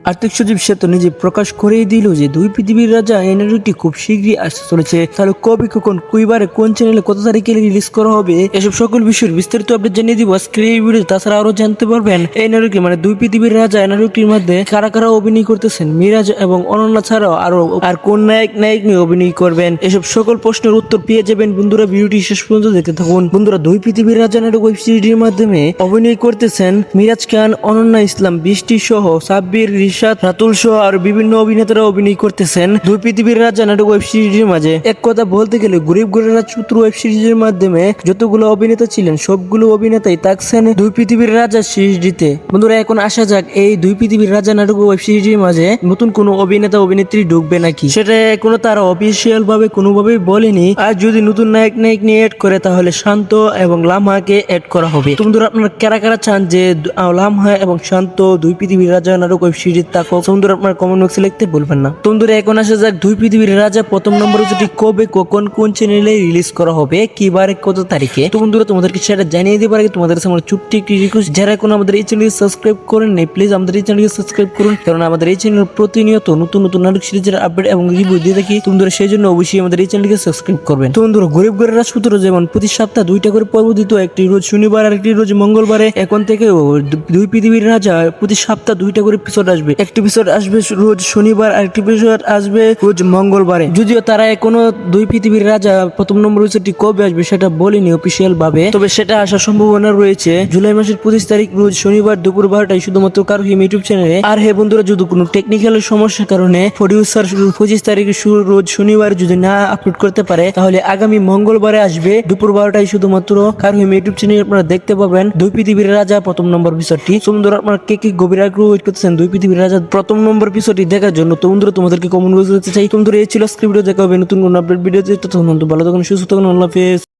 আর্থিক সচিব সে তো নিজে প্রকাশ করেই দিল যে দুই পৃথিবীর রাজা এই নাটকটি খুব শীঘ্রই আসতে চলেছে। তাহলে কবে, কখন, কুইবারে, কোন চ্যানেলে, কত তারিখে রিলিজ করা হবে, এসব সকল বিষয়ের বিস্তারিত আপডেট জানিয়ে দিব আজকের এই ভিডিও। তাছাড়া আরো জানতে পারবেন এই নাটকটি মানে দুই পৃথিবীর রাজা এই নাটকটির মধ্যে কারা কারা অভিনয় করতেছেন, মিরাজ এবং অনন্যা ছাড়াও আর কোন নায়ক নিয়ে অভিনয় করবেন, এসব সকল প্রশ্নের উত্তর পেয়ে যাবেন বন্ধুরা। ভিডিওটি শেষ পর্যন্ত দেখতে থাকুন। বন্ধুরা, দুই পৃথিবীর রাজা নাটক ওয়েব সিরিজের মাধ্যমে অভিনয় করতেছেন মিরাজ খান, অনন্যা ইসলাম, বৃষ্টি সহ সাব্বির, রিশাদ, রাতুল সহ আর বিভিন্ন অভিনেতারা অভিনয় করতেছেন দুই পৃথিবীর রাজা নাটক ওয়েব সিরিজের মাঝে। এক কথা বলতে গেলে গরিব ঘরের রাজপুত্র ওয়েব সিরিজের মাধ্যমে যতগুলো অভিনেতা ছিলেন সবগুলো অভিনেতাই থাকছেন দুই পৃথিবীর রাজা সিরিজটিতে। বন্ধুরা, এখন আসা যাক এই দুই পৃথিবীর রাজা নাটক ওয়েব সিরিজের মাঝে নতুন কোনো অভিনেতা অভিনেত্রী ঢুকবে নাকি, সেটা এখনো তারা অফিসিয়াল ভাবে কোনোভাবেই বলেনি। আর যদি নতুন নায়ক নিয়ে এড করে তাহলে শান্ত এবং লামহাকে এড করা হবে। তো বন্ধুরা, আপনারা কারা কারা চান যে লামহা এবং শান্ত দুই পৃথিবীর রাজা নাটক ওয়েব সিরিজ থাকুক, বন্ধুরা আপনার কমেন্ট বক্সে লিখতে বলবেন না। তো বন্ধুরা, এখন আসা যাক দুই পৃথিবীর রাজা প্রথম নম্বর যেটি কবে, কখন, কোন চ্যানেলে রিলিজ করা হবে, কিবারে, কত তারিখে। তো বন্ধুরা, তোমাদেরকে সেটা জানিয়ে দেবার আগে তোমাদের কাছে আমার ছোট্ট একটি রিকোয়েস্ট, যারা এখন আমাদের এই চ্যানেলকে সাবস্ক্রাইব করেন নাই প্লিজ আমাদের এই চ্যানেলকে সাবস্ক্রাইব করুন, কারণ আমাদের এই চ্যানেল প্রতিনিয়ত নতুন নতুন নাটক সিরিজের আপডেট এবং রিভিউ দিয়ে থাকি। বন্ধুরা, সেই জন্য অবশ্যই আমাদের এই চ্যানেলকে সাবস্ক্রাইব করবেন। তো বন্ধুরা, গরিব ঘরের রাজপুত্র যেমন প্রতি সপ্তাহে দুইটা করে পর্ব দিত, একটি রোজ শনিবার আর একটি রোজ মঙ্গলবারে, এখন থেকে দুই পৃথিবীর রাজা প্রতি সপ্তাহে দুইটা করে এপিসোড আসবে। একটি এপিসোড আসবে রোজ শনিবার আর একটি এপিসোড আসবে রোজ মঙ্গলবারে। যদিও তারা এখনো দুই পৃথিবীর রাজা প্রথম নম্বর এপিসোডটি কবে আসবে সেটা বলেনি অফিসিয়াল ভাবে, তবে সেটা আসার সম্ভাবনা রয়েছে জুলাই মাসের 25 তারিখ রোজ শনিবার দুপুর 12টায় শুধুমাত্র কারহিম ইউটিউব চ্যানেলে। আর হে বন্ধুরা, যদি কোনো টেকনিক্যাল সমস্যার কারণে প্রডিউসার 25 তারিখ রোজ শনিবার যদি না আপলোড করতে পারে তাহলে আগামী মঙ্গলবারে আসবে দুপুর 12টায় শুধুমাত্র কারহিম ইউটিউব চ্যানেলে আপনারা দেখতে পাবেন দুই পৃথিবীর রাজা প্রথম নম্বর এপিসোডটি। তো বন্ধুরা, আপনারা কে গভীর আগ্রহ ওয়েট করতেছেন দুই পৃথিবীর রাজা প্রথম নম্বর এপিসোডটি দেখার জন্য? তো বন্ধুরা, তোমাদেরকে কমেন্ট বক্সে দিতে চাই। বন্ধুরা, এই ছিল আজকের ভিডিও, দেখা হবে নতুন কোন আপডেট ভিডিওতে। ততক্ষণ ভালো থাকুন, সুস্থ থাকুন, আল্লাহ হাফেজ।